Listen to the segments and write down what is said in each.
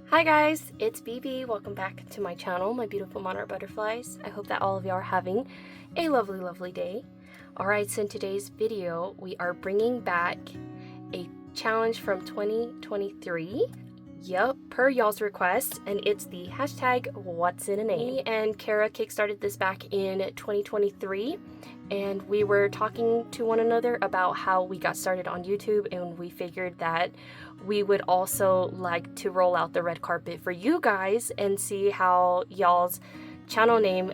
Hi guys, it's BB. Welcome back to my channel, my beautiful monarch butterflies. I hope that all of you are having a lovely day. Alright, so in today's video, we are bringing back a challenge from 2023. Yep, per y'all's request, and it's the hashtag whatsinaname. Me and Cara kickstarted this back in 2023, and we were talking to one another about how we got started on YouTube, and we figured that we would also like to roll out the red carpet for you guys and see how y'all's channel name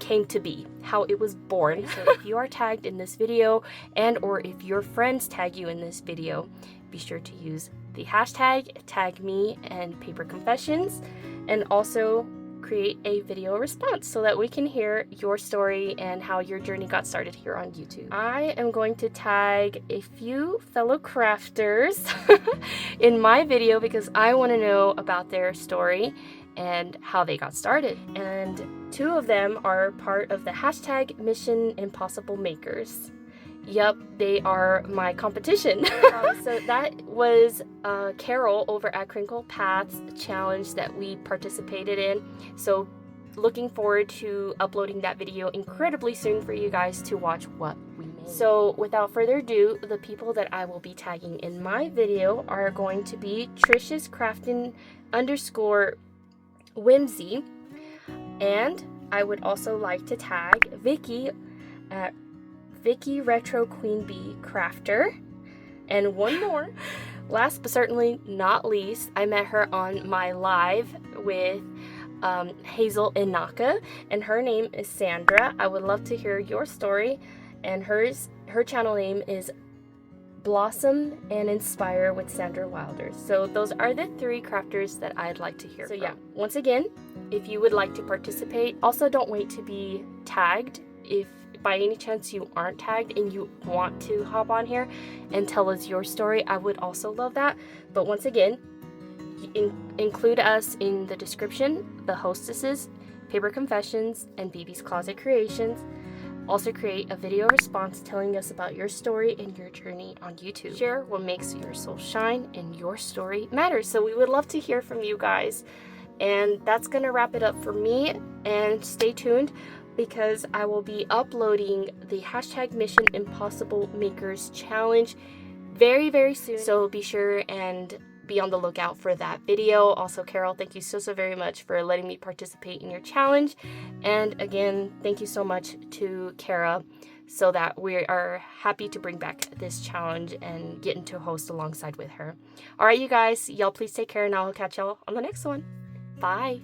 came to be, how it was born. So if you are tagged in this video, and or if your friends tag you in this video, be sure to use the hashtag, tag me and Paper Confessions, and also create a video response so that we can hear your story and how your journey got started here on YouTube. I am going to tag a few fellow crafters in my video because I want to know about their story and how they got started. And two of them are part of the hashtag Mission Impossible Makers. Yep, they are my competition. So that was Carol over at Crinkle Paths challenge that we participated in. So looking forward to uploading that video incredibly soon for you guys to watch what we made. So without further ado, the people that I will be tagging in my video are going to be Trish's Crafting _ Whimsy, and I would also like to tag Vicky at Vicky Retro Queen Bee Crafter, and one more. Last but certainly not least, I met her on my live with Hazel and Naka, and her name is Sandra. I would love to hear your story, and her channel name is Blossom and Inspire with Sandra Wilder. So those are the three crafters that I'd like to hear from. Yeah, once again, if you would like to participate, also don't wait to be tagged. If by any chance you aren't tagged and you want to hop on here and tell us your story, I would also love that. But once again, include us in the description, the hostesses, Paper Confessions, and BB's Closet Creations. Also create a video response telling us about your story and your journey on YouTube. Share what makes your soul shine and your story matters. So we would love to hear from you guys. And that's gonna wrap it up for me, and stay tuned because I will be uploading the hashtag Mission Impossible Makers Challenge very soon. So be sure and be on the lookout for that video. Also, Carol, thank you so very much for letting me participate in your challenge. And again, thank you so much to Cara, so that we are happy to bring back this challenge and get into host alongside with her. All right, you guys, y'all please take care, and I'll catch y'all on the next one. Bye.